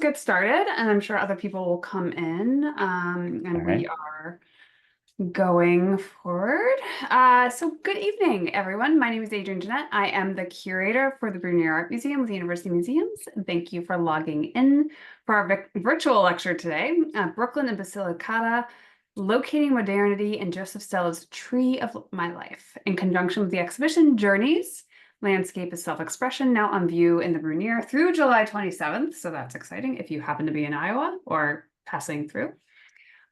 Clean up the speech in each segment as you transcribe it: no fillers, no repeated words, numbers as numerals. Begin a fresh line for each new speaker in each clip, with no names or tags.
Get started, and I'm sure other people will come in,
All
and we
right.
are going forward. So good evening, everyone. My name is Adrienne Jeanette. I am the curator for the Brunier Art Museum with the University Museums. And thank you for logging in for our virtual lecture today, Brooklyn and Basilicata, Locating Modernity and Joseph Stella's Tree of My Life, in conjunction with the exhibition Journeys, Landscape is Self-Expression, now on view in the Brunier through July 27th. So that's exciting if you happen to be in Iowa or passing through.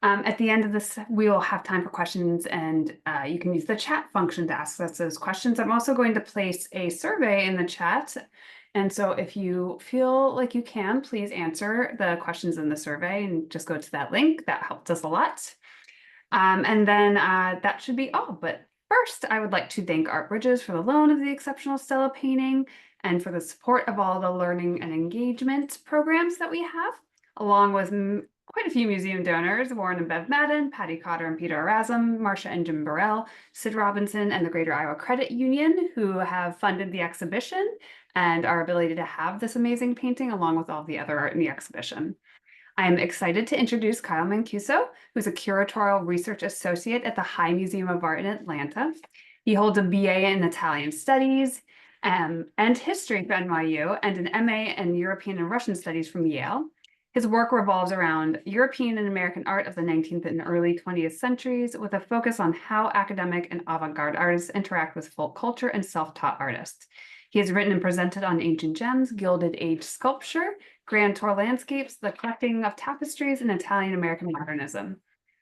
At the end of this, we will have time for questions, and you can use the chat function to ask us those questions. I'm also going to place a survey in the chat. And so if you feel like you can, please answer the questions in the survey and just go to that link. That helps us a lot. And then that should be all. But first, I would like to thank Art Bridges for the loan of the exceptional Stella painting and for the support of all the learning and engagement programs that we have, along with quite a few museum donors, Warren and Bev Madden, Patty Cotter and Peter Erasm, Marcia and Jim Burrell, Sid Robinson, and the Greater Iowa Credit Union, who have funded the exhibition and our ability to have this amazing painting, along with all the other art in the exhibition. I'm excited to introduce Kyle Mancuso, who's a curatorial research associate at the High Museum of Art in Atlanta. He holds a BA in Italian Studies and History from NYU and an MA in European and Russian Studies from Yale. His work revolves around European and American art of the 19th and early 20th centuries, with a focus on how academic and avant-garde artists interact with folk culture and self-taught artists. He has written and presented on ancient gems, Gilded Age sculpture, Grand Tour landscapes, the collecting of tapestries, and Italian-American modernism.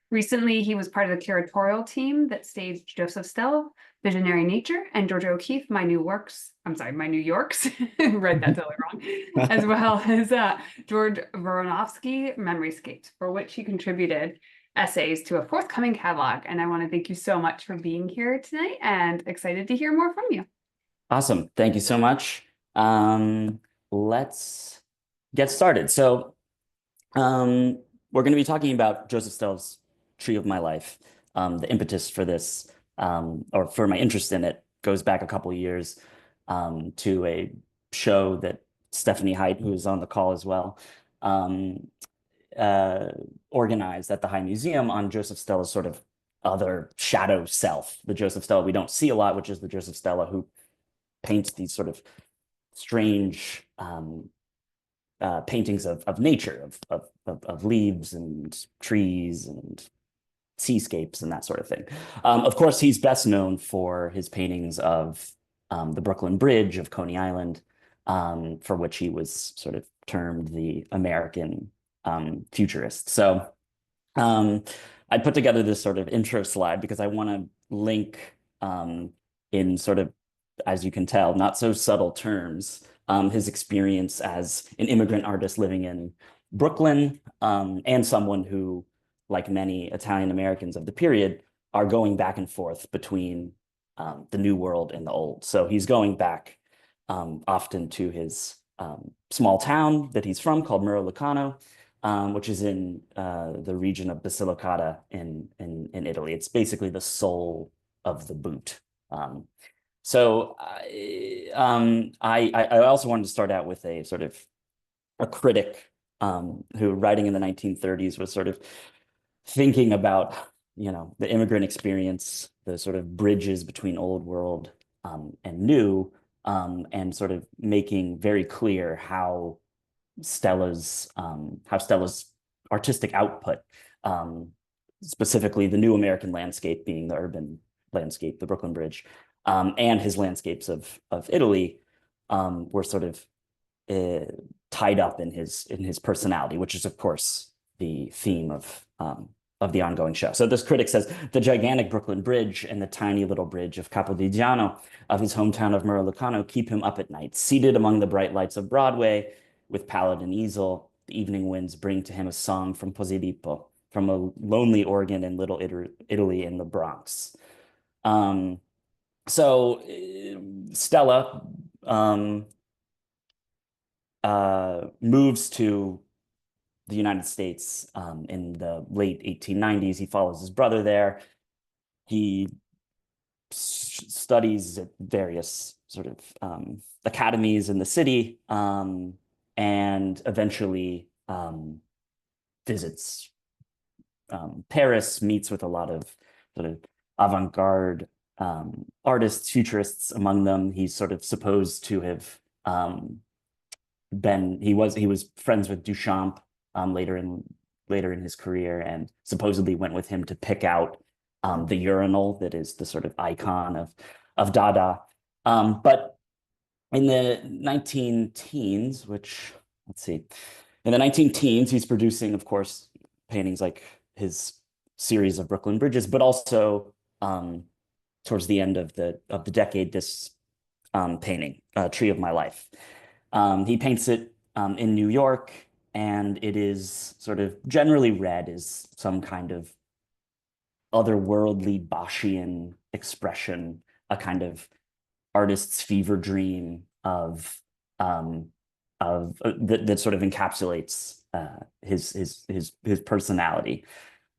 Recently, he was part of the curatorial team that staged Joseph Stella, Visionary Nature, and Georgia O'Keeffe, My New Yorks, read that totally wrong, as well as George Voronovsky, Memoryscapes, for which he contributed essays to a forthcoming catalog. And I want to thank you so much for being here tonight and excited to hear more from you.
Awesome. Thank you so much. Let's get started. We're going to be talking about Joseph Stella's Tree of My Life. The impetus for this, or for my interest in it, goes back a couple of years to a show that Stephanie Height, who is on the call as well, organized at the High Museum on Joseph Stella's sort of other shadow self, the Joseph Stella we don't see a lot, which is the Joseph Stella who paints these sort of strange paintings of nature, of leaves and trees and seascapes and that sort of thing. Of course, he's best known for his paintings of the Brooklyn Bridge of Coney Island, for which he was sort of termed the American futurist. So I put together this sort of intro slide because I want to link in sort of, as you can tell, not so subtle terms, his experience as an immigrant artist living in Brooklyn, and someone who, like many Italian Americans of the period, are going back and forth between the new world and the old. So he's going back often to his small town that he's from called Muro Lucano, which is in the region of Basilicata in Italy. It's basically the soul of the boot. I also wanted to start out with a sort of a critic who, writing in the 1930s, was sort of thinking about, the immigrant experience, the sort of bridges between old world and new, and sort of making very clear how Stella's artistic output, specifically the new American landscape being the urban landscape, the Brooklyn Bridge, and his landscapes of Italy, were sort of tied up in his personality, which is of course the theme of the ongoing show. So this critic says the gigantic Brooklyn Bridge and the tiny little bridge of Capodigiano of his hometown of Muro Lucano keep him up at night, seated among the bright lights of Broadway, with palette and easel. The evening winds bring to him a song from Posillipo, from a lonely organ in Little Italy in the Bronx. Stella moves to the United States in the late 1890s. He follows his brother there. He studies at various sort of academies in the city, and eventually visits Paris, meets with a lot of sort of avant-garde artists, futurists among them. He's sort of supposed to have he was friends with Duchamp later in his career, and supposedly went with him to pick out the urinal that is the sort of icon of Dada. But in the 19 teens, which let's see, in the 19 teens, he's producing, of course, paintings like his series of Brooklyn Bridges, but also towards the end of the decade, this painting, Tree of My Life. He paints it in New York, and it is sort of generally read as some kind of otherworldly Boschian expression, a kind of artist's fever dream that sort of encapsulates his personality.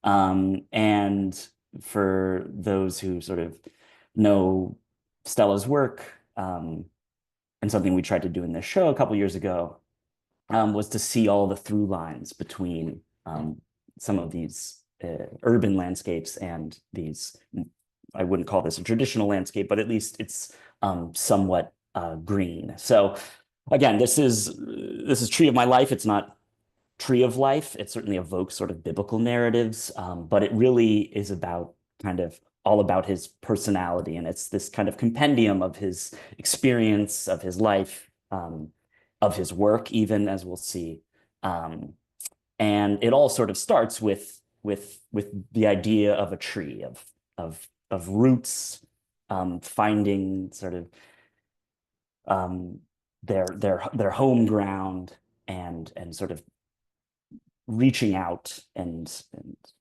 And for those who sort of know Stella's work, and something we tried to do in this show a couple years ago, was to see all the through lines between some of these urban landscapes and these, I wouldn't call this a traditional landscape, but at least it's somewhat green. So again, this is Tree of My Life. It's not Tree of Life. It certainly evokes sort of biblical narratives, but it really is about kind of all about his personality. And it's this kind of compendium of his experience, of his life, of his work, even, as we'll see. And it all sort of starts with the idea of a tree, of roots, finding sort of their home ground, and sort of reaching out and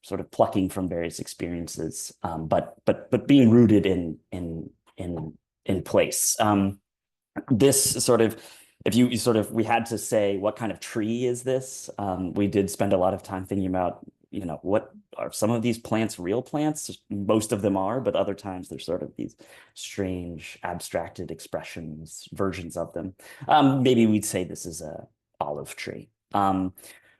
sort of plucking from various experiences, but being rooted in place. This sort of, if you sort of, we had to say, what kind of tree is this? We did spend a lot of time thinking about, what are some of these plants real plants? Most of them are, but other times there's sort of these strange abstracted expressions, versions of them. Maybe we'd say this is a olive tree.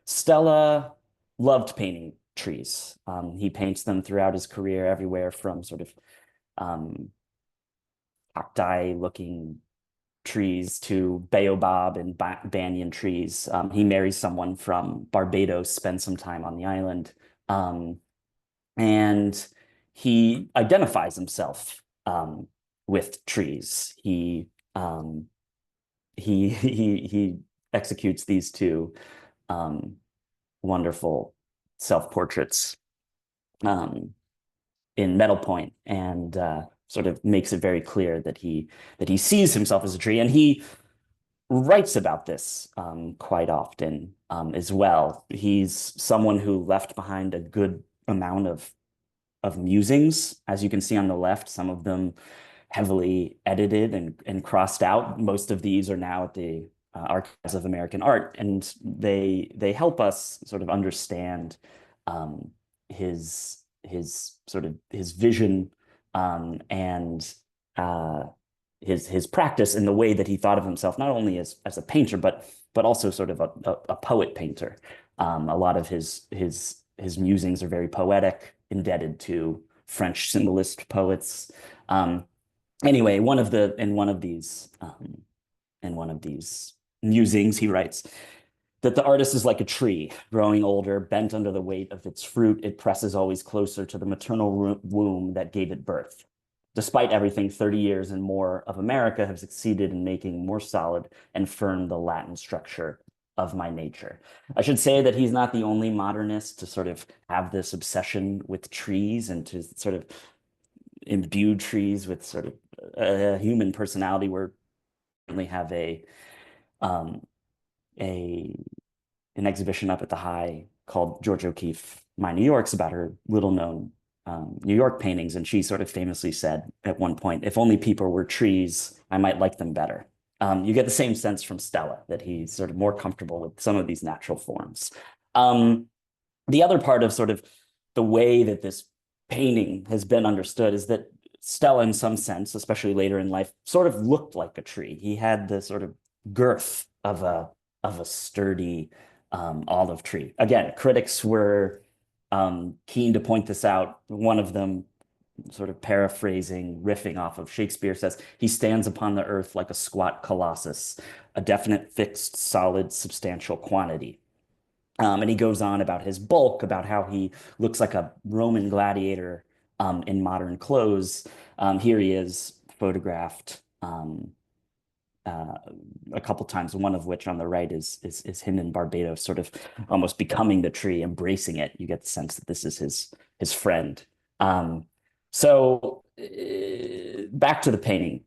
Stella loved painting trees. He paints them throughout his career, everywhere from sort of cacti-looking trees to baobab and banyan trees. He marries someone from Barbados, spends some time on the island, and he identifies himself with trees. He executes these two wonderful self-portraits in metal point, and sort of makes it very clear that he sees himself as a tree, and he writes about this quite often as well. He's someone who left behind a good amount of musings, as you can see on the left, some of them heavily edited and crossed out. Most of these are now at the Archives of American Art, and they help us sort of understand his vision, and his practice, in the way that he thought of himself, not only as a painter, but also sort of a poet painter. A lot of his musings are very poetic, indebted to French symbolist poets. Anyway, in one of these musings, he writes that the artist is like a tree, growing older, bent under the weight of its fruit. It presses always closer to the maternal womb that gave it birth. Despite everything, 30 years and more of America have succeeded in making more solid and firm the Latin structure of my nature. I should say that he's not the only modernist to sort of have this obsession with trees, and to sort of imbue trees with sort of a human personality. We currently have an exhibition up at the High called Georgia O'Keeffe, My New York's, about her little known New York paintings. And she sort of famously said at one point, if only people were trees, I might like them better. You get the same sense from Stella, that he's sort of more comfortable with some of these natural forms. The other part of sort of the way that this painting has been understood is that Stella, in some sense, especially later in life, sort of looked like a tree. He had the sort of girth of a sturdy olive tree. Again, critics were keen to point this out. One of them, sort of paraphrasing, riffing off of Shakespeare, says, "He stands upon the earth like a squat colossus, a definite, fixed, solid, substantial quantity." And he goes on about his bulk, about how he looks like a Roman gladiator in modern clothes. Here he is photographed uh, a couple times, one of which on the right is him in Barbados, sort of almost becoming the tree, embracing it. You get the sense that this is his friend. Back to the painting.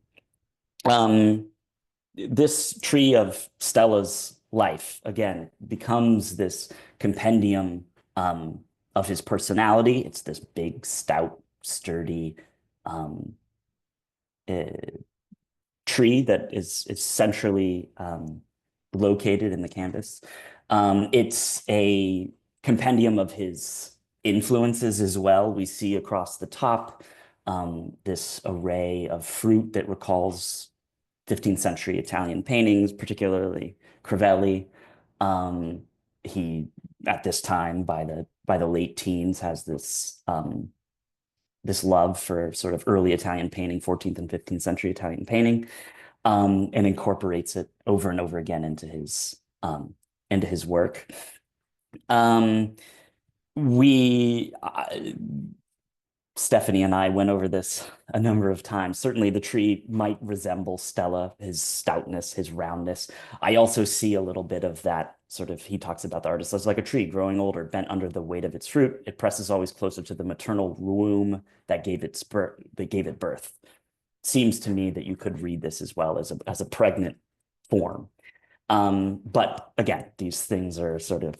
This tree of Stella's life, again, becomes this compendium of his personality. It's this big, stout, sturdy uh, tree that is centrally located in the canvas. It's a compendium of his influences as well. We see across the top this array of fruit that recalls 15th century Italian paintings, particularly Crivelli. He, at this time, by the late teens, has this love for sort of early Italian painting, 14th and 15th century Italian painting, and incorporates it over and over again into his work. We Stephanie and I went over this a number of times. Certainly, the tree might resemble Stella, his stoutness, his roundness. I also see a little bit of that sort of, he talks about the artist as like a tree growing older, bent under the weight of its fruit. It presses always closer to the maternal womb that gave it birth. Seems to me that you could read this as well as a pregnant form. But again, these things are sort of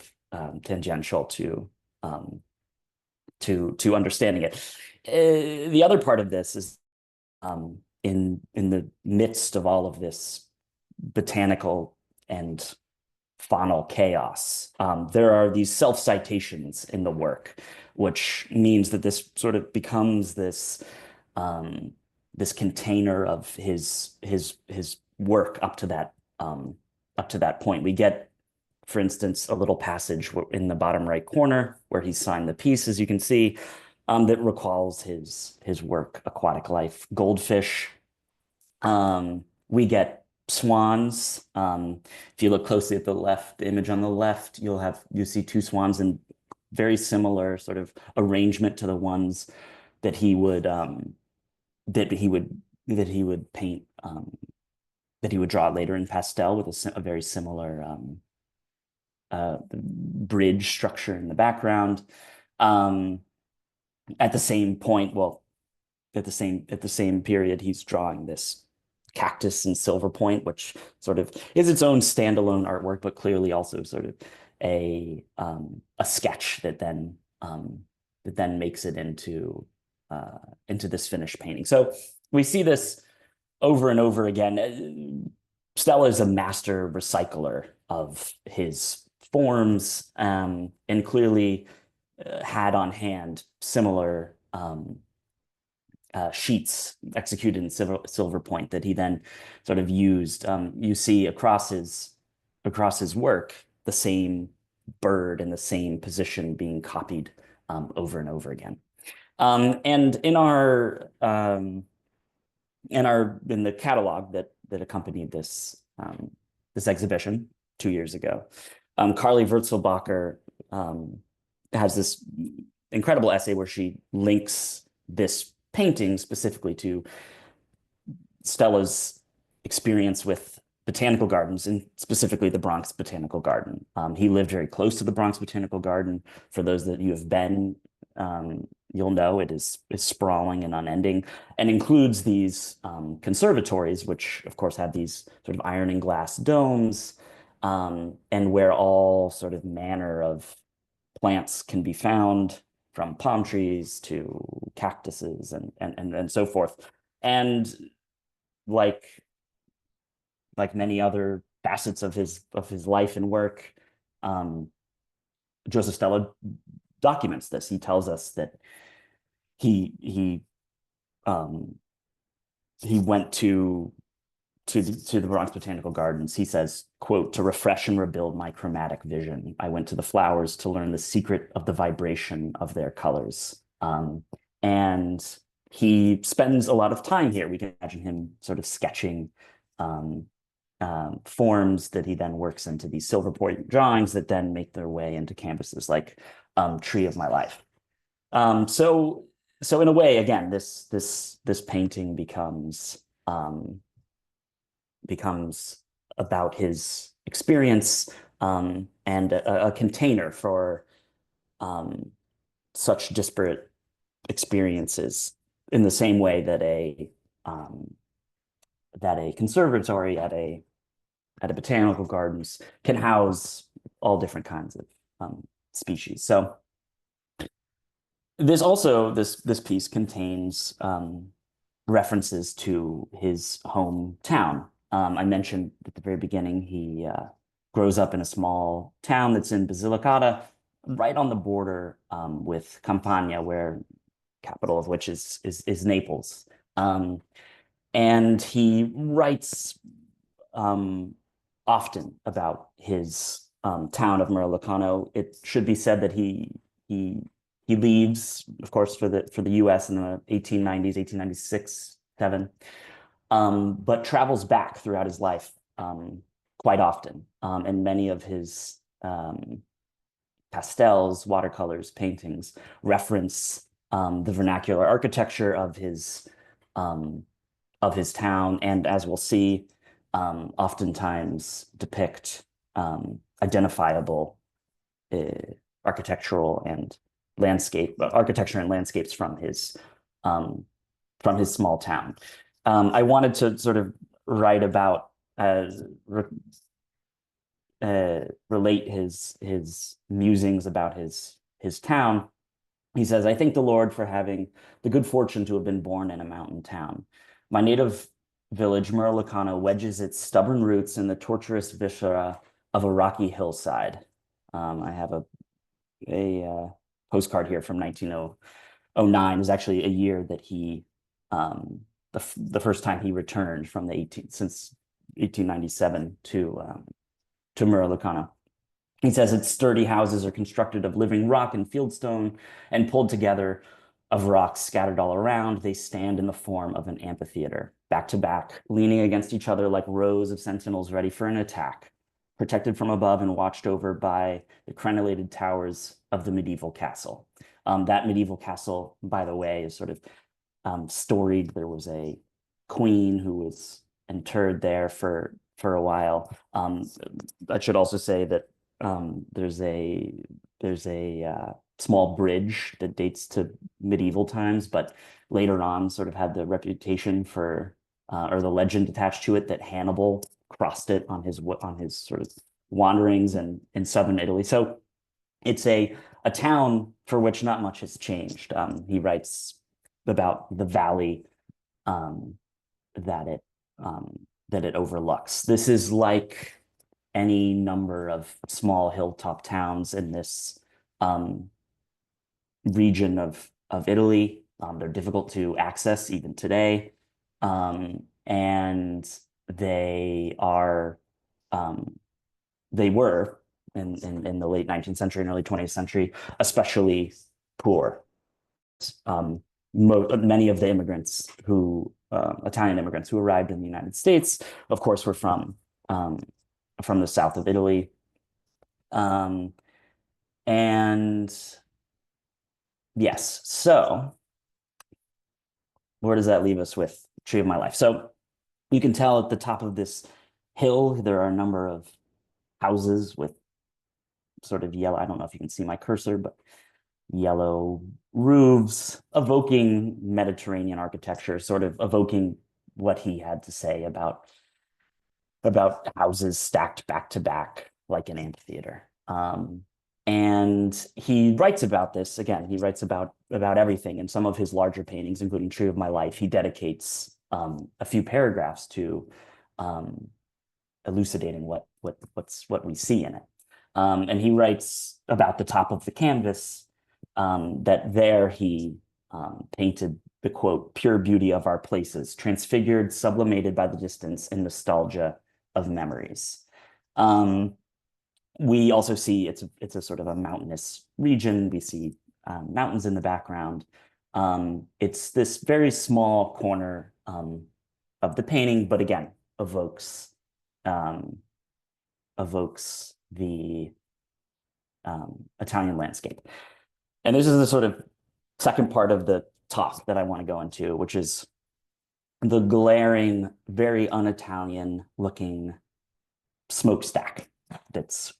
tangential to understanding it. The other part of this is in the midst of all of this botanical and faunal chaos, there are these self-citations in the work, which means that this sort of becomes this container of his work up to that point. We get, for instance, a little passage in the bottom right corner where he signed the piece, as you can see, that recalls his work, Aquatic Life, Goldfish. We get swans. If you look closely at the image on the left, you see two swans in very similar sort of arrangement to the ones that he would paint, that he would draw later in pastel with a very similar bridge structure in the background. At the same point, well, at the same period, he's drawing this cactus in silver point, which sort of is its own standalone artwork, but clearly also sort of a sketch that then makes it into this finished painting. So we see this over and over again. Stella is a master recycler of his forms, and clearly had on hand similar sheets executed in silver point that he then sort of used. You see across his work the same bird in the same position being copied over and over again. And in the catalog that accompanied this exhibition 2 years ago, Carly Wurzelbacher has this incredible essay where she links this painting specifically to Stella's experience with botanical gardens, and specifically the Bronx Botanical Garden. He lived very close to the Bronx Botanical Garden. For those that you have been, you'll know it is sprawling and unending, and includes these conservatories, which of course have these sort of iron and glass domes, and where all sort of manner of plants can be found, from palm trees to cactuses and so forth. And like many other facets of his life and work, Joseph Stella documents this. He tells us that he went to to the Bronx Botanical Gardens. He says, quote, "To refresh and rebuild my chromatic vision, I went to the flowers to learn the secret of the vibration of their colors." And he spends a lot of time here. We can imagine him sort of sketching um, forms that he then works into these silver point drawings that then make their way into canvases like Tree of My Life. So in a way, again, this painting becomes about his experience and a container for such disparate experiences, in the same way that a conservatory at a botanical gardens can house all different kinds of species. So this piece contains references to his hometown. I mentioned at the very beginning he grows up in a small town that's in Basilicata, right on the border with Campania, where capital of which is Naples. And he writes often about his town of Muralacano. It should be said that he leaves, of course, for the U.S. in the 1890s, 1896, 7, but travels back throughout his life quite often. And many of his pastels, watercolors, paintings reference the vernacular architecture of his town, and as we'll see, oftentimes depict identifiable architectural and architecture and landscapes from his small town. I wanted to sort of write about relate his musings about his town. He says, "I thank the Lord for having the good fortune to have been born in a mountain town. My native village, Muralacano, wedges its stubborn roots in the tortuous viscera of a rocky hillside." I have a postcard here from 1909. It was actually a year that he the first time he returned from since 1897 to Muralacano. He says its sturdy houses are constructed of living rock and fieldstone, and pulled together of rocks scattered all around. They stand in the form of an amphitheater, back to back, leaning against each other like rows of sentinels ready for an attack, protected from above and watched over by the crenellated towers of the medieval castle. That medieval castle, by the way, is sort of storied. There was a queen who was interred there for a while. I should also say that there's a small bridge that dates to medieval times, but later on sort of had the reputation for or the legend attached to it that Hannibal crossed it on his sort of wanderings in southern Italy. So it's a town for which not much has changed. He writes about the valley that it overlooks. This is like any number of small hilltop towns in this region of Italy. They're difficult to access even today, and they were in the late 19th century and early 20th century especially poor. Many of the Italian immigrants who arrived in the United States, of course, were from the south of Italy. And yes, so where does that leave us with Tree of My Life? So you can tell at the top of this hill, there are a number of houses with sort of yellow, I don't know if you can see my cursor, but yellow roofs, evoking Mediterranean architecture, sort of evoking what he had to say about houses stacked back to back like an amphitheater. And he writes about this again. He writes about everything in some of his larger paintings, including Tree of My Life. He dedicates a few paragraphs to elucidating what we see in it. And he writes about the top of the canvas that there he painted the quote, pure beauty of our places, transfigured, sublimated by the distance and nostalgia of memories. We also see it's a sort of a mountainous region. We see mountains in the background. It's this very small corner of the painting, but again, evokes the Italian landscape. And this is the sort of second part of the talk that I want to go into, which is the glaring, very un-Italian looking smokestack that's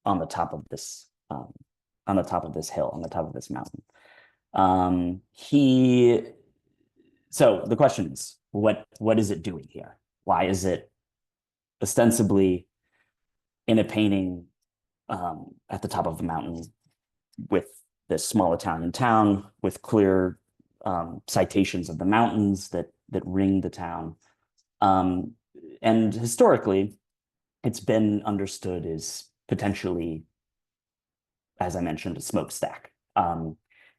on the top of this hill, on the top of this mountain. So the question is, what is it doing here? Why is it ostensibly in a painting at the top of the mountain with this small Italian town with clear citations of the mountains that ring the town? And historically, it's been understood as potentially, as I mentioned, a smokestack.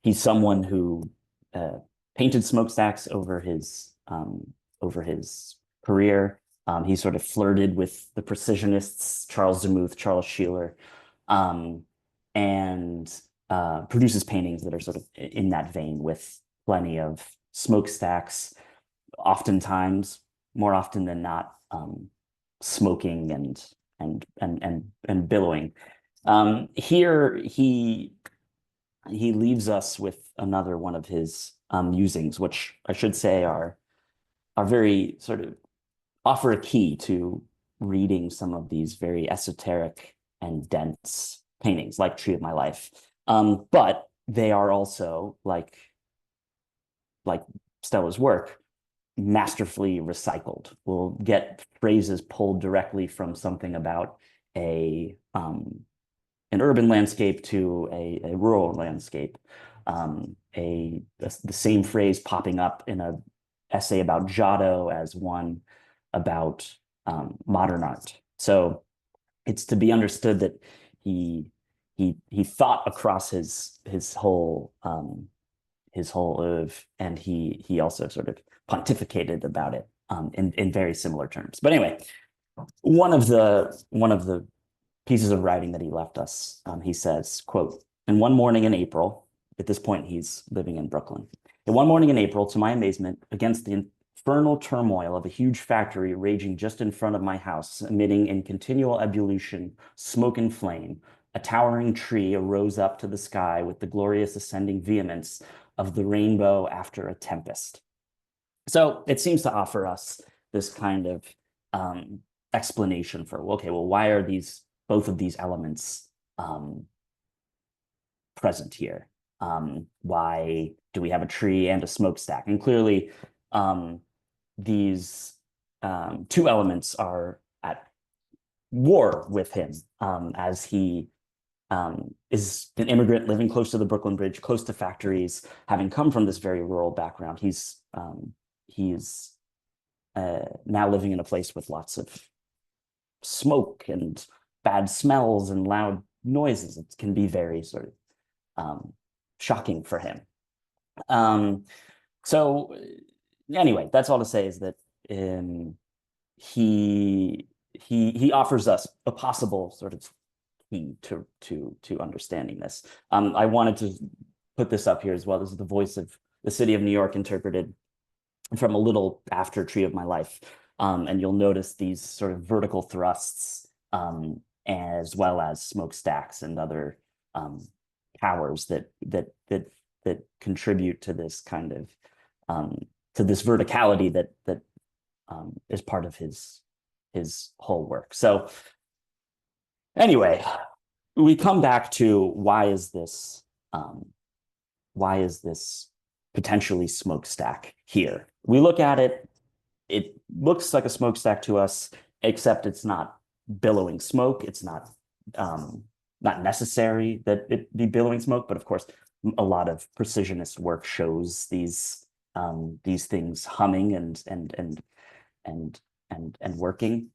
He's someone who painted smokestacks over his career. He sort of flirted with the Precisionists, Charles Demuth, Charles Sheeler, and produces paintings that are sort of in that vein with plenty of smokestacks, oftentimes, more often than not, smoking and billowing. Here he leaves us with another one of his musings, which I should say are very sort of offer a key to reading some of these very esoteric and dense paintings, like Tree of My Life. But they are also like Stella's work, masterfully recycled. We'll get phrases pulled directly from something about an urban landscape to a rural landscape. The same phrase popping up in an essay about Giotto as one about modern art. So it's to be understood that he thought across his whole oeuvre, and he also sort of pontificated about it in very similar terms. But anyway, one of the pieces of writing that he left us, he says, quote, "And one morning in April," at this point he's living in Brooklyn, "and one morning in April, to my amazement, against the infernal turmoil of a huge factory raging just in front of my house, emitting in continual ebullition smoke and flame, a towering tree arose up to the sky with the glorious ascending vehemence of the rainbow after a tempest." So it seems to offer us this kind of explanation for, okay, well, why are both of these elements present here? Why do we have a tree and a smokestack? And clearly, these two elements are at war with him, as he is an immigrant living close to the Brooklyn Bridge, close to factories, having come from this very rural background. He's now living in a place with lots of smoke and bad smells and loud noises. It can be very sort of shocking for him. So anyway, that's all to say is that he offers us a possible sort of key to understanding this. I wanted to put this up here as well. This is the voice of the city of New York interpreted from a little after Tree of My Life. And you'll notice these sort of vertical thrusts, as well as smokestacks and other towers that contribute to this kind of to this verticality that is part of his whole work. So anyway, we come back to why is this potentially smokestack here? We look at it, it looks like a smokestack to us, except it's not billowing smoke. It's not necessary that it be billowing smoke, but of course, a lot of precisionist work shows these things humming and working.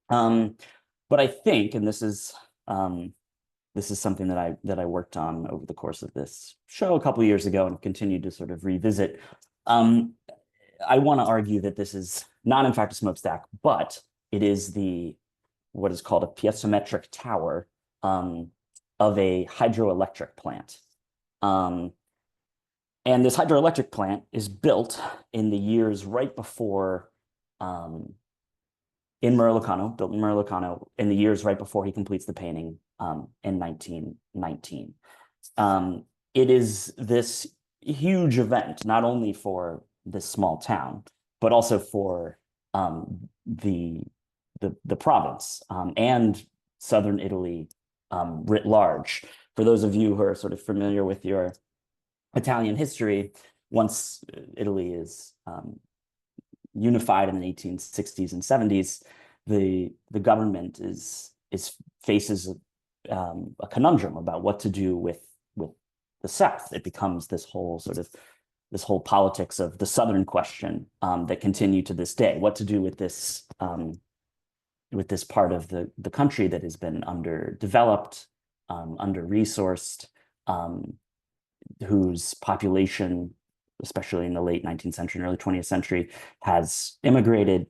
But I think, and this is something that I worked on over the course of this show a couple of years ago and continued to sort of revisit. Um, I want to argue that this is not in fact a smokestack, but it is the what is called a piezometric tower of a hydroelectric plant. Um, and this hydroelectric plant is built in the years right before in Murrilicano, built in Murrilicano in the years right before he completes the painting in 1919. It is this huge event, not only for this small town, but also for the province and southern Italy writ large. For those of you who are sort of familiar with your Italian history, once Italy is unified in the 1860s and 70s, the government is faces a conundrum about what to do with the South. It becomes this whole politics of the Southern question that continue to this day. What to do with this part of the country that has been underdeveloped, under-resourced, whose population, especially in the late 19th century and early 20th century, has immigrated.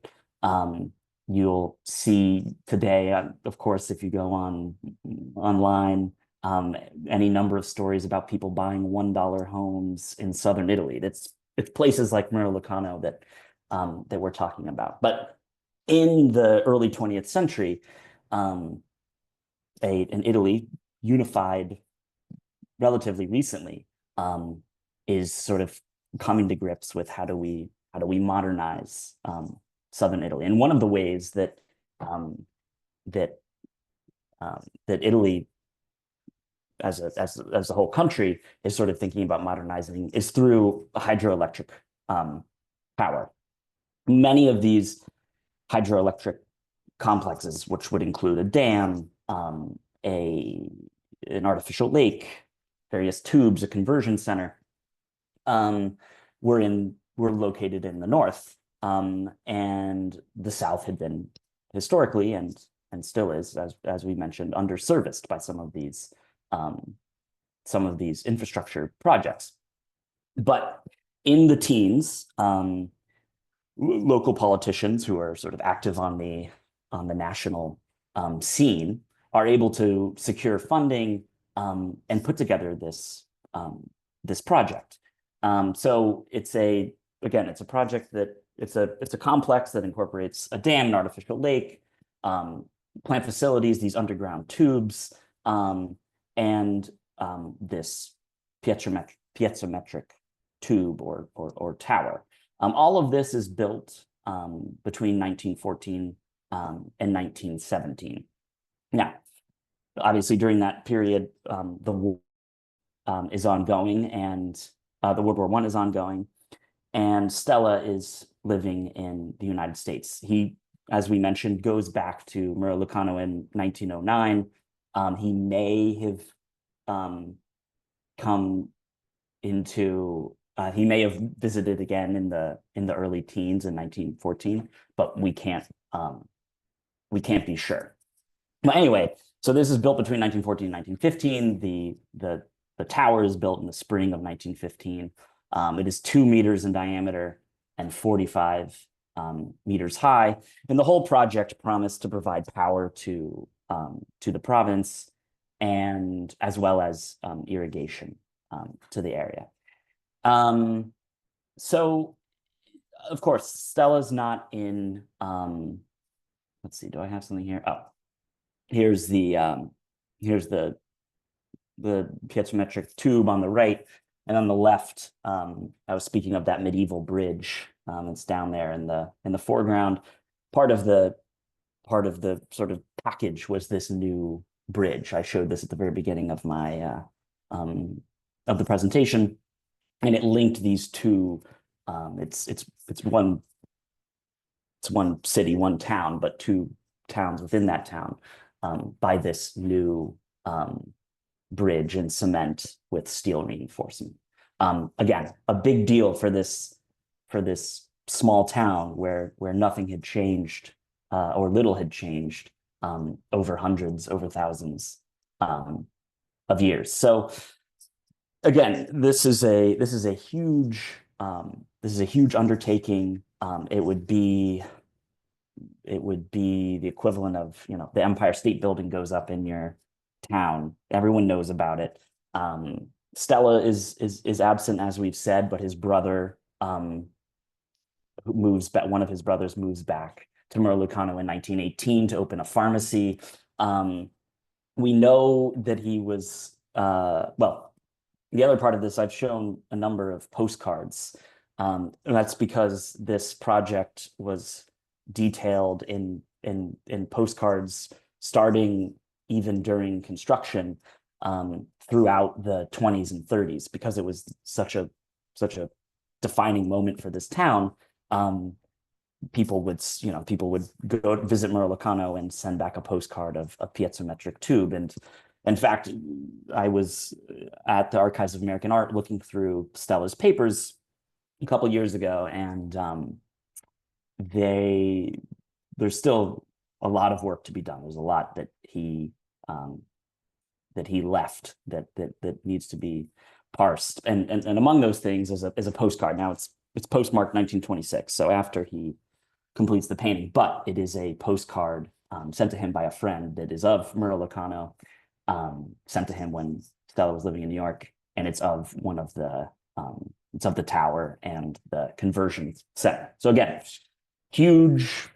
You'll see today, of course, if you go online, any number of stories about people buying $1 homes in southern Italy. It's places like Murrilicano that we're talking about. But in the early 20th century, an Italy unified relatively recently, is sort of coming to grips with how do we modernize southern Italy. And one of the ways that that Italy as a whole country is sort of thinking about modernizing is through hydroelectric power. Many of these hydroelectric complexes, which would include a dam, an artificial lake, various tubes, a conversion center, were located in the north, and the South had been historically and still is, as we mentioned, underserviced by some of these infrastructure projects. But in the teens, local politicians who are sort of active on the national scene are able to secure funding and put together this project. So it's a project that it's a complex that incorporates a dam, an artificial lake, plant facilities, these underground tubes, and this piezometric tube or tower. All of this is built between 1914 and 1917. Now, obviously, during that period, the war is ongoing, and the World War I is ongoing, and Stella is living in the United States. He, as we mentioned, goes back to Murrilicano in 1909. He may have come into he may have visited again in the early teens in 1914, but we can't be sure. But anyway, so this is built between 1914 and 1915. The tower is built in the spring of 1915. It is 2 meters in diameter and 45 meters high, and the whole project promised to provide power to the province, and as well as irrigation to the area. So, of course, Stella's not in. Let's see. Do I have something here? Oh, here's the piezometric tube on the right, and on the left, I was speaking of that medieval bridge. It's down there in the foreground. Part of the sort of package was this new bridge. I showed this at the very beginning of my of the presentation, and it linked these two. It's one city, one town, but two towns within that town by this new bridge in cement with steel reinforcement. Again, a big deal for this small town where nothing had changed or little had changed over thousands of years. So again, this is a huge this is a huge undertaking. It would be the equivalent of, the Empire State Building goes up in your town. Everyone knows about it. Stella is absent, as we've said, but his brother moves back. One of his brothers moves back to Murlucano in 1918 to open a pharmacy. We know that he was well. The other part of this, I've shown a number of postcards. And that's because this project was detailed in postcards starting even during construction throughout the 20s and 30s, because it was such a defining moment for this town. People would go visit Murlucano and send back a postcard of a piezometric tube. And in fact, I was at the Archives of American Art looking through Stella's papers a couple years ago, and there's still a lot of work to be done. There's a lot that he left that needs to be parsed, and among those things is a postcard. Now it's postmarked 1926, so after he completes the painting, but it is a postcard sent to him by a friend that is of Murlucano, sent to him when Stella was living in New York, and it's of one of the it's of the tower and the conversion center. So again, huge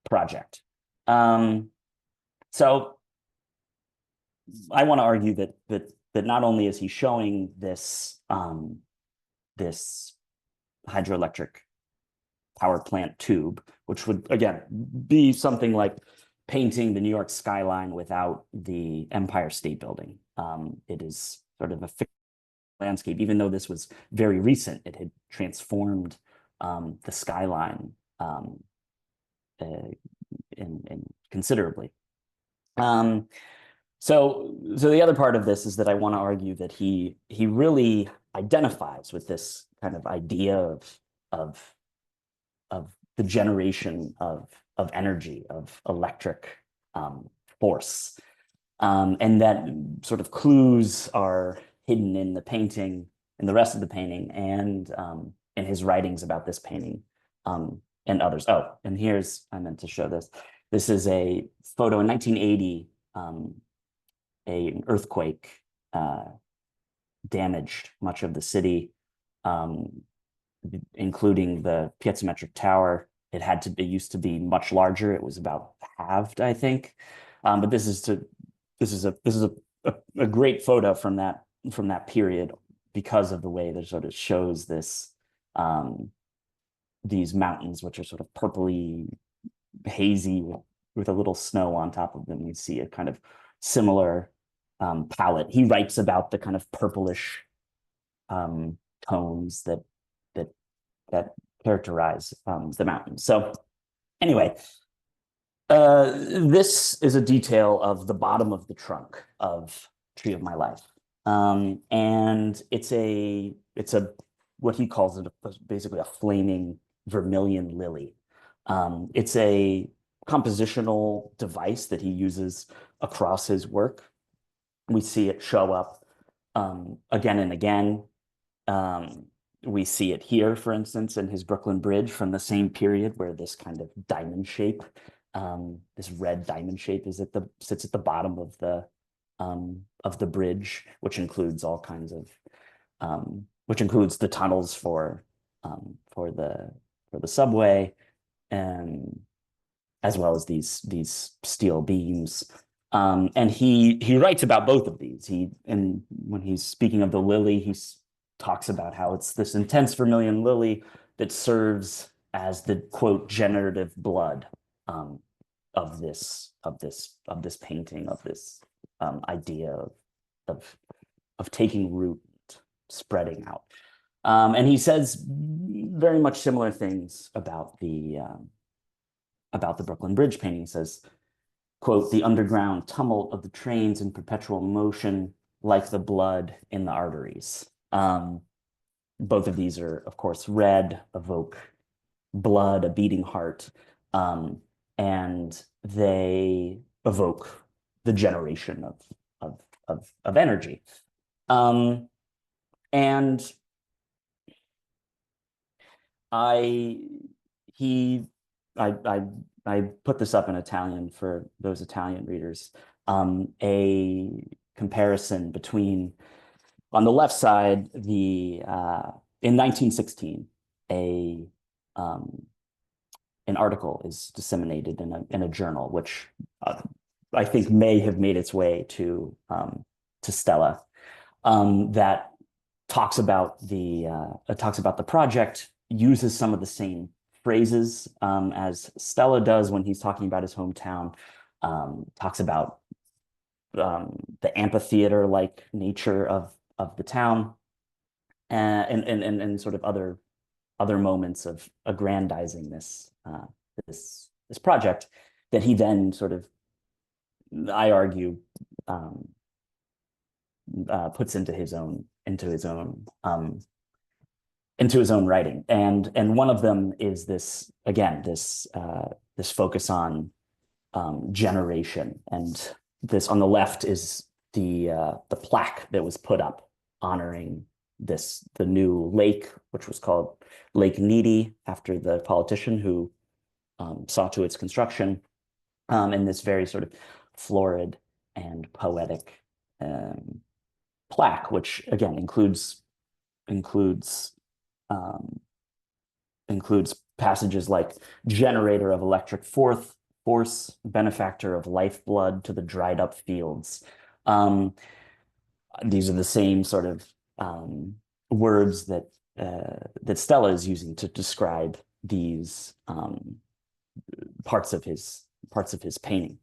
project. So I want to argue that not only is he showing this this hydroelectric power plant tube, which would again be something like painting the New York skyline without the Empire State Building. It is sort of a landscape, even though this was very recent. It had transformed the skyline in considerably. So the other part of this is that I want to argue that he really identifies with this kind of idea of the generation of energy, of electric force, and that sort of clues are hidden in the painting, in the rest of the painting, and in his writings about this painting, and others. Oh, and I meant to show this. This is a photo in 1980. An earthquake damaged much of the city, including the piezometric tower. It used to be much larger. It was about halved, I think. But this is a great photo from that period, because of the way that it sort of shows this these mountains, which are sort of purpley, hazy, with a little snow on top of them. You see a kind of similar palette. He writes about the kind of purplish tones that characterize the mountains. So anyway, this is a detail of the bottom of the trunk of Tree of My Life, and it's a what he calls it basically a flaming vermilion lily. It's a compositional device that he uses across his work. We see it show up again and again. We see it here, for instance, in his Brooklyn Bridge from the same period, where this kind of diamond shape, this red diamond shape, sits at the bottom of the bridge, which includes all kinds of which includes the tunnels for the subway, and as well as these steel beams. And he writes about both of these. And when he's speaking of the lily, he talks about how it's this intense vermilion lily that serves as the, quote, generative blood of this painting, of this idea of taking root, spreading out. And he says very much similar things about the Brooklyn Bridge painting. He says, quote, "The underground tumult of the trains in perpetual motion, like the blood in the arteries." Both of these are, of course, red, evoke blood, a beating heart, and they evoke the generation of energy. And And I he I put this up in Italian for those Italian readers. A comparison between on the left side, the in 1916, a um, an article is disseminated in a journal, which I think may have made its way to Stella, that talks about the project, uses some of the same phrases as Stella does when he's talking about his hometown. Talks about the amphitheater-like nature of the town, and sort of other moments of aggrandizing this project that he then sort of, I argue, um, puts into his own writing, and one of them is this again this focus on generation, and this on the left is the plaque that was put up honoring the new lake, which was called Lake Needy after the politician who saw to its construction, and this very sort of florid and poetic um, plaque, which again includes um, includes passages like generator of electric force, benefactor of lifeblood to the dried up fields. Um, these are the same sort of words that Stella is using to describe these parts of his painting.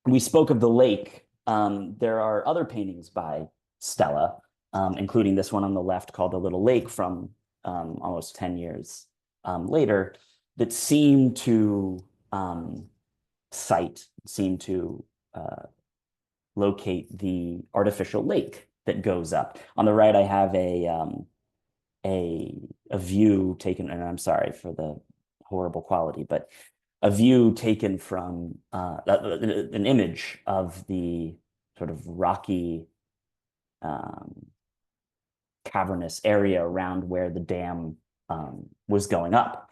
We spoke of the lake. There are other paintings by Stella, including this one on the left called The Little Lake from almost 10 years later, that seem to seem to locate the artificial lake that goes up. On the right, I have a view taken, and I'm sorry for the horrible quality, but a view taken from an image of the sort of rocky, cavernous area around where the dam was going up.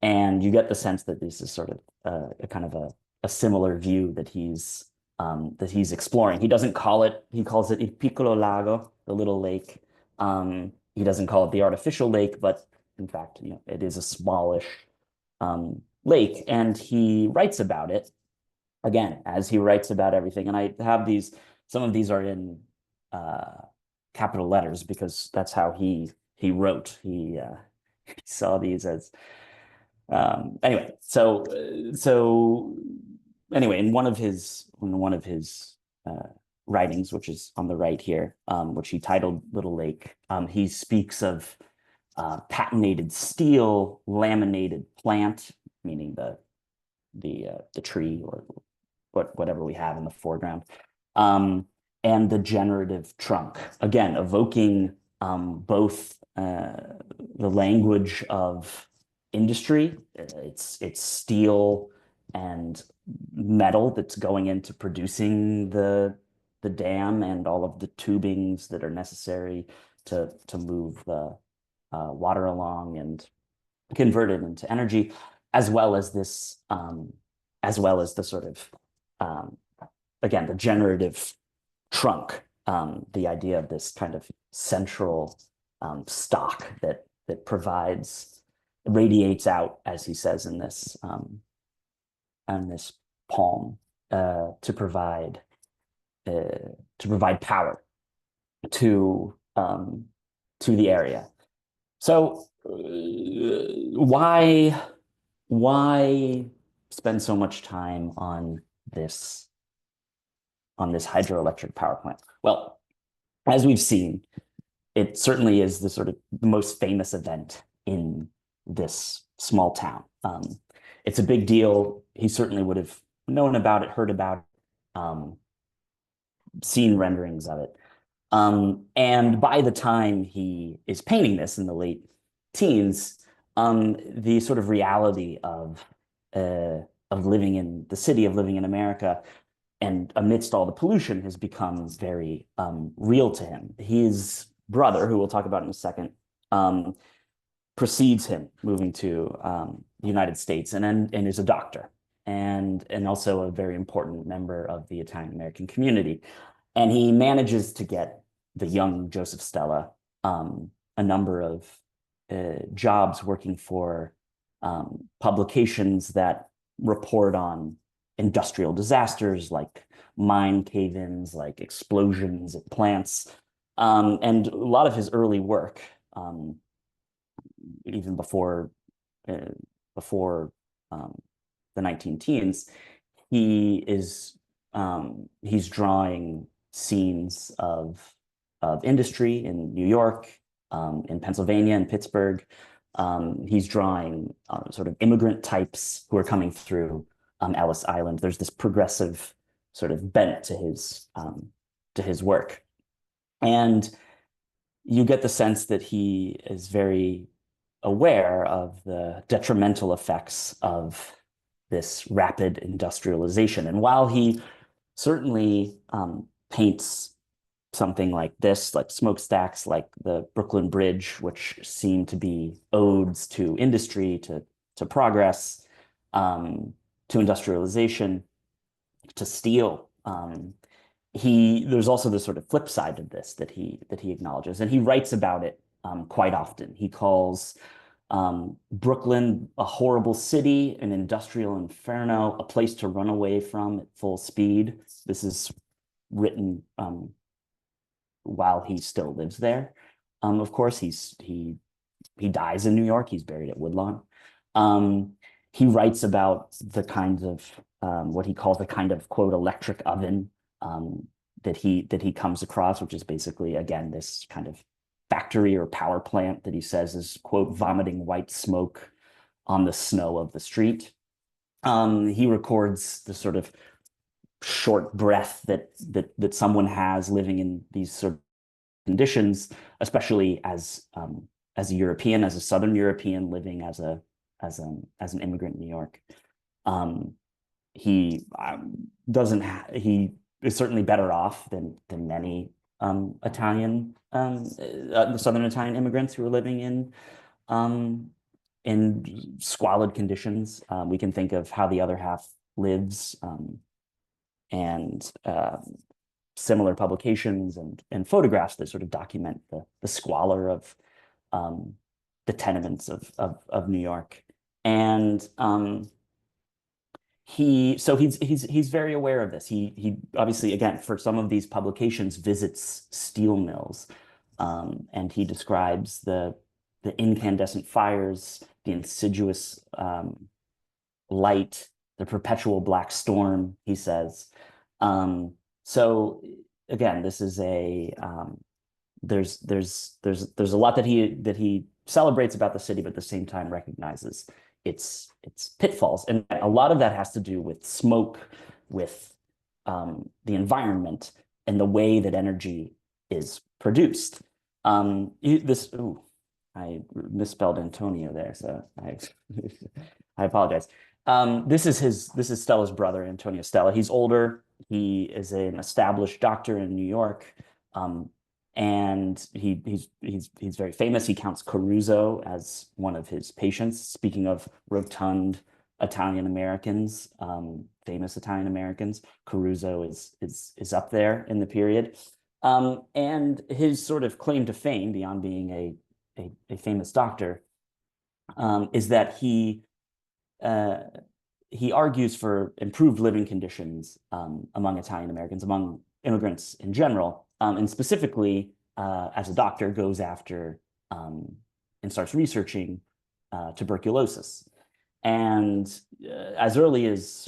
And you get the sense that this is sort of a kind of a similar view that he's exploring. He doesn't call it, he calls it il piccolo lago, the little lake. He doesn't call it the artificial lake, but in fact, it is a smallish lake. And he writes about it, again, as he writes about everything. And I have some of these are in capital letters because that's how he wrote. He saw these as anyway. So anyway, in one of his writings, which is on the right here, which he titled Little Lake, he speaks of patinated steel, laminated plant, meaning the tree or whatever we have in the foreground, and the generative trunk, again evoking both the language of industry. It's steel and metal that's going into producing the dam and all of the tubings that are necessary to move the water along and convert it into energy, as well as the sort of again, the generative trunk, the idea of this kind of central stock that radiates out, as he says in this poem, to provide power to the area. So why spend so much time on this hydroelectric power plant? Well, as we've seen, it certainly is the most famous event in this small town. It's a big deal. He certainly would have known about it, heard about it, seen renderings of it. And by the time he is painting this in the late teens, the sort of reality of living in the city, of living in America, and amidst all the pollution has become very real to him. brother, who we'll talk about in a second, um, precedes him moving to the United States and is a doctor and also a very important member of the Italian American community. And he manages to get the young Joseph Stella a number of jobs working for publications that report on industrial disasters like mine cave-ins, like explosions at plants. And a lot of his early work, even uh, before the 19 teens, he's drawing scenes of industry in New York, in Pennsylvania, and Pittsburgh. He's drawing sort of immigrant types who are coming through Ellis Island. There's this progressive sort of bent to his work, and you get the sense that he is very aware of the detrimental effects of this rapid industrialization. And while he certainly paints something like this, like smokestacks, like the Brooklyn Bridge, which seem to be odes to industry, to progress, to industrialization, to steel. There's also the sort of flip side of this that he acknowledges, and he writes about it quite often. He calls Brooklyn a horrible city, an industrial inferno, a place to run away from at full speed. This is written while he still lives there. Of course, he dies in New York. He's buried at Woodlawn. He writes about the kinds of what he calls the kind of quote electric oven that he comes across, which is basically, again, this kind of factory or power plant that he says is quote vomiting white smoke on the snow of the street. He records the sort of short breath that someone has living in these sort of conditions, especially as a European, as a Southern European living as an immigrant in New York. He doesn't he is certainly better off than many Italian Southern Italian immigrants who are living in squalid conditions. We can think of How the Other Half Lives, and similar publications and photographs that sort of document the squalor of the tenements of New York. And he's very aware of this. He obviously, again, for some of these publications, visits steel mills, and he describes the incandescent fires, the insidious light, the perpetual black storm, he says. So again, this is there's a lot that he celebrates about the city, but at the same time recognizes its pitfalls, and a lot of that has to do with smoke, with the environment, and the way that energy is produced. I misspelled Antonio there, so I apologize. This is Stella's brother, Antonio Stella. He's older. He is an established doctor in New York, and he's very famous. He counts Caruso as one of his patients. Speaking of rotund Italian Americans, famous Italian Americans, Caruso is up there in the period. And his sort of claim to fame, beyond being a famous doctor, is that he argues for improved living conditions among Italian Americans, among immigrants in general, and specifically, as a doctor, goes after and starts researching tuberculosis. And as early as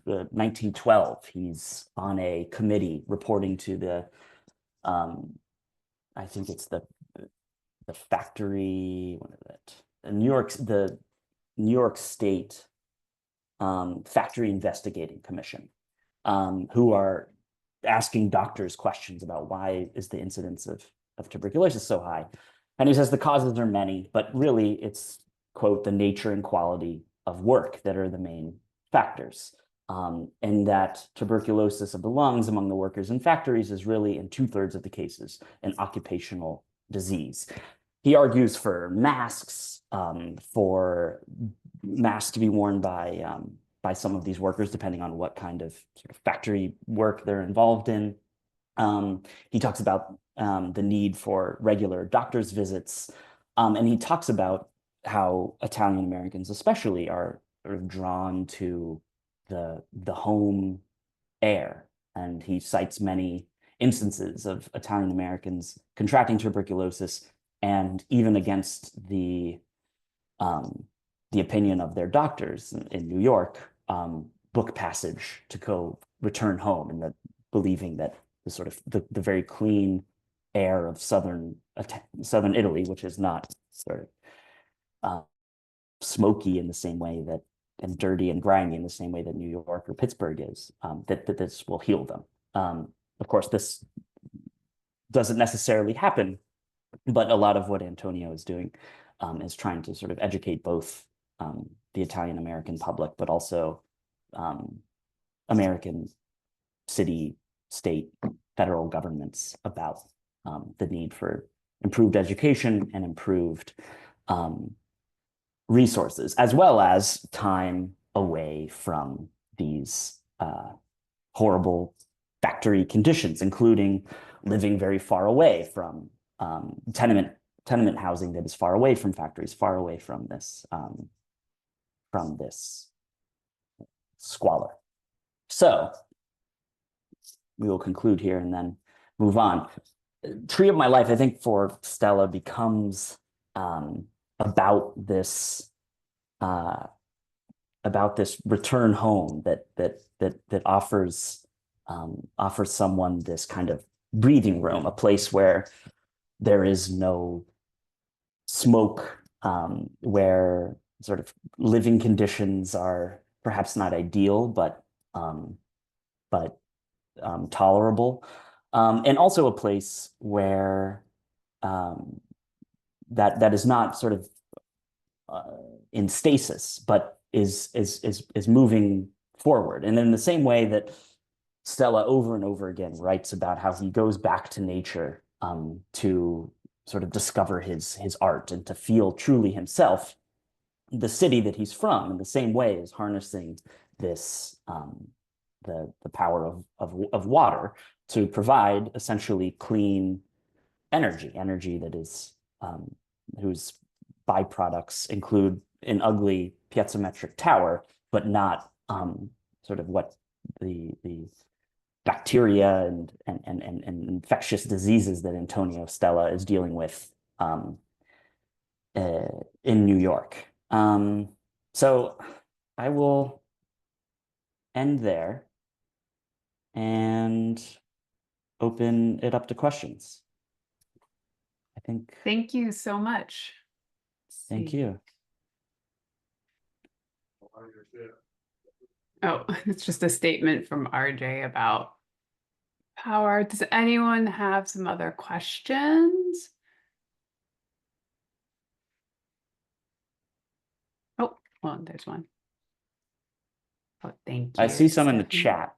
1912, he's on a committee reporting to I think it's the factory, what is it? The New York State Factory Investigating Commission, who are asking doctors questions about why is the incidence of tuberculosis so high. And he says the causes are many, but really it's, quote, the nature and quality of work that are the main factors. And that tuberculosis of the lungs among the workers in factories is really, in 2/3 of the cases, an occupational disease. He argues for masks to be worn by some of these workers, depending on what kind of sort of factory work they're involved in. He talks about the need for regular doctor's visits, and he talks about how Italian Americans, especially, are sort of drawn to the home air. And he cites many instances of Italian Americans contracting tuberculosis, and even against the opinion of their doctors in New York, book passage to go return home, and that believing that the sort of the very clean air of southern Italy, which is not sort of smoky in the same way that, and dirty and grimy in the same way that New York or Pittsburgh is, that this will heal them. Of course, this doesn't necessarily happen, but a lot of what Antonio is doing is trying to sort of educate both the Italian American public, but also American city, state, federal governments about the need for improved education and improved resources, as well as time away from these horrible factory conditions, including living very far away from tenement housing that is far away from factories, far away from this squalor. So we will conclude here and then move on. Tree of My Life, I think, for Stella becomes about this return home that offers someone this kind of breathing room, a place where there is no smoke, where sort of living conditions are perhaps not ideal, but tolerable, and also a place where that is not sort of in stasis, but is moving forward. And in the same way that Stella over and over again writes about how he goes back to nature to sort of discover his art and to feel truly himself, the city that he's from, in the same way, is harnessing this the power of water to provide essentially clean energy that is whose byproducts include an ugly piezometric tower, but not sort of what the bacteria and infectious diseases that Antonio Stella is dealing with in New York. So I will end there and open it up to questions. I think.
Thank you so much.
Thank you.
Oh, it's just a statement from RJ about power. Does anyone have some other questions? Oh, well, there's one. Oh, thank you.
I see some in the chat.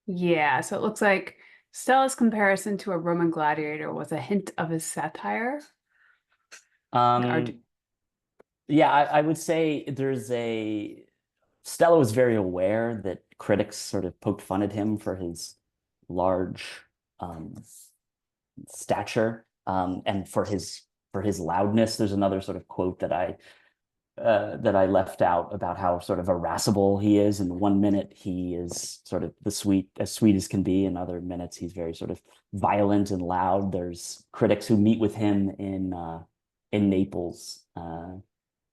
Yeah, so it looks like Stella's comparison to a Roman gladiator was a hint of his satire.
Yeah, I would say Stella was very aware that critics sort of poked fun at him for his large stature and for his loudness. There's another sort of quote that I left out about how sort of irascible he is. In 1 minute, he is sort of as sweet as can be. In other minutes, he's very sort of violent and loud. There's critics who meet with him in Naples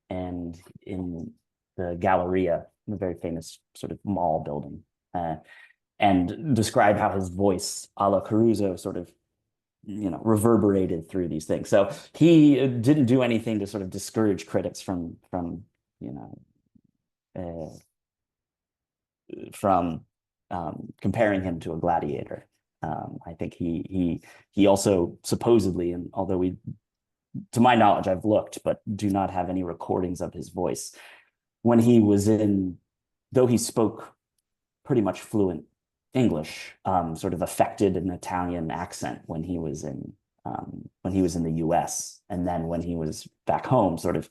and in the Galleria, the very famous sort of mall building, and describe how his voice, a la Caruso, sort of reverberated through these things. So he didn't do anything to sort of discourage critics from comparing him to a gladiator. I think he also supposedly, and although to my knowledge, I've looked, but do not have any recordings of his voice, when he was though he spoke pretty much fluent English, sort of affected an Italian accent when he was in when he was in the US. And then when he was back home, sort of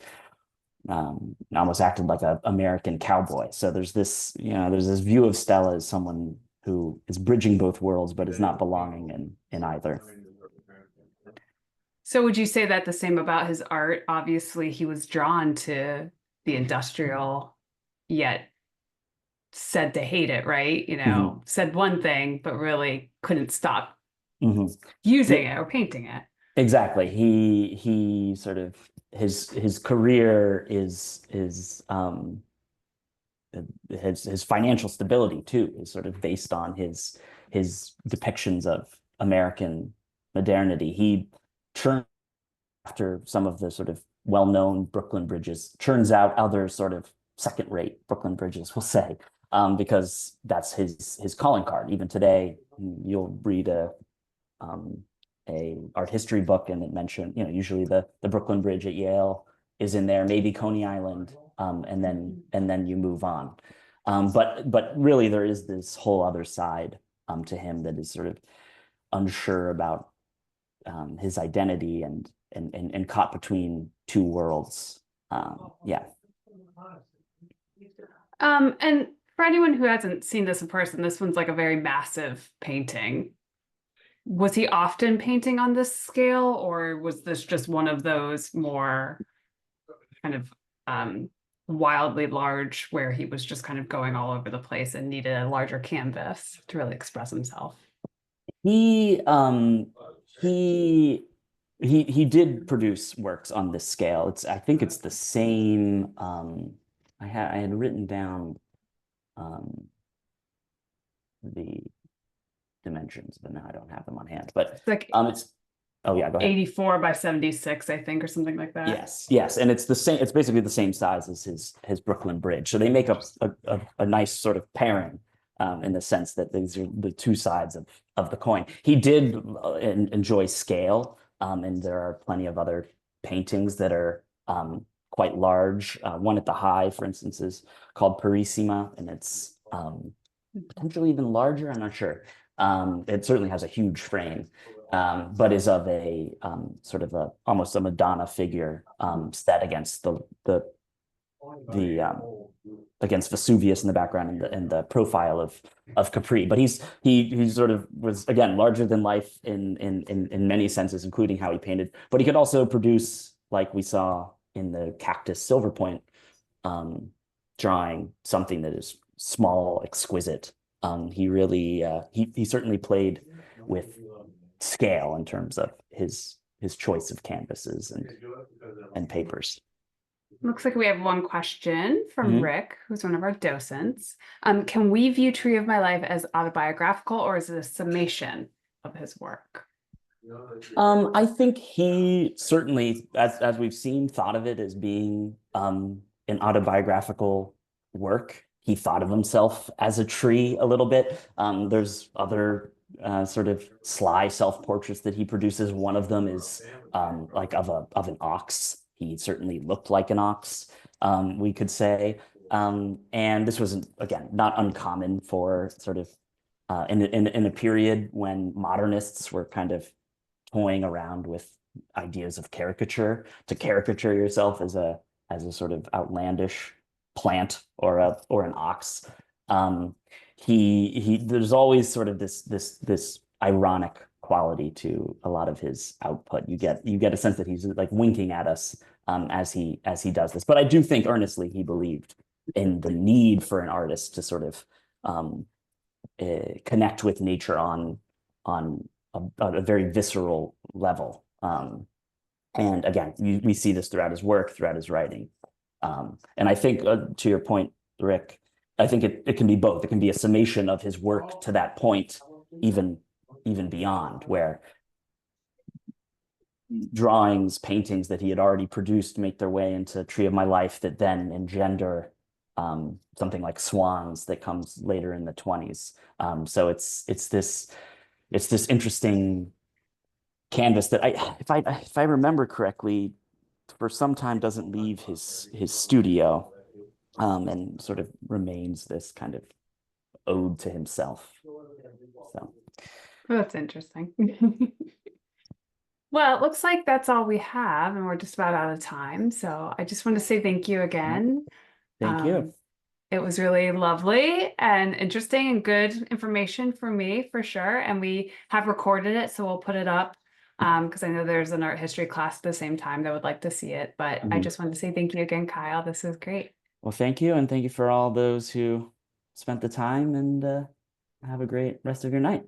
almost acted like an American cowboy. So there's this, there's this view of Stella as someone who is bridging both worlds, but is not belonging in either.
So would you say that the same about his art? Obviously, he was drawn to the industrial, yet said to hate it, right?
Mm-hmm.
Said one thing, but really couldn't stop
Mm-hmm.
using
Yeah,
it or painting it.
exactly. He sort of his career is his financial stability too is sort of based on his depictions of American modernity. He churned after some of the sort of well-known Brooklyn bridges, churns out other sort of second-rate Brooklyn bridges, we'll say, because that's his calling card. Even today, you'll read um, a art history book, and it mentioned, usually the Brooklyn Bridge at Yale is in there, maybe Coney Island, and then you move on. But really, there is this whole other side to him that is sort of unsure about his identity and caught between two worlds. Yeah.
And for anyone who hasn't seen this in person, this one's like a very massive painting. Was he often painting on this scale, or was this just one of those more kind of wildly large where he was just kind of going all over the place and needed a larger canvas to really express himself?
He um he he did produce works on this scale. I think it's the same. I had written down um the dimensions, but now I don't have them on hand. But
It's like
it's oh yeah, go ahead.
84 by 76, I think, or something like that.
Yes, and it's the same. It's basically the same size as his Brooklyn Bridge. So they make up a nice sort of pairing, in the sense that these are the two sides of the coin. He did enjoy scale, and there are plenty of other paintings that are quite large. One at the High, for instance, is called Parissima, and it's potentially even larger. I'm not sure. It certainly has a huge frame, but is of a sort of almost a Madonna figure, set against the against Vesuvius in the background and the profile of Capri. But he sort of was, again, larger than life in many senses, including how he painted. But he could also produce, like we saw in the Cactus Silver Point drawing, something that is small, exquisite. He really he certainly played with scale in terms of his choice of canvases and papers.
Looks like we have one question from
Mhm.
Rick, who's one of our docents. Can we view Tree of My Life as autobiographical, or is it a summation of his work?
I think he certainly, as we've seen, thought of it as being an autobiographical work. He thought of himself as a tree a little bit. There's other sort of sly self-portraits that he produces. One of them is like of an ox. He certainly looked like an ox, we could say. And this was, again, not uncommon for sort of in a period when modernists were kind of toying around with ideas of caricature, to caricature yourself as a sort of outlandish plant or an ox. He there's always sort of this ironic quality to a lot of his output. You get a sense that he's like winking at us as he does this. But I do think earnestly he believed in the need for an artist to sort of connect with nature on a very visceral level. And again, we see this throughout his work, throughout his writing. And I think, to your point, Rick, I think it can be both. It can be a summation of his work to that point, even beyond, where drawings, paintings that he had already produced make their way into Tree of My Life that then engender something like Swans that comes later in the 20s. So it's this interesting canvas that if I remember correctly, for some time doesn't leave his studio, and sort of remains this kind of ode to himself. So
Oh, that's interesting. Well, it looks like that's all we have, and we're just about out of time. So I just want to say thank you
Yep.
again.
Thank you.
Um, it was really lovely and interesting and good information for me for sure. And we have recorded it, so we'll put it up because I know there's an art history class at the same time that would like to see it. But I
Mhm.
just wanted to say thank you again, Kyle. This was great.
Well, thank you. And thank you for all those who spent the time and have a great rest of your night.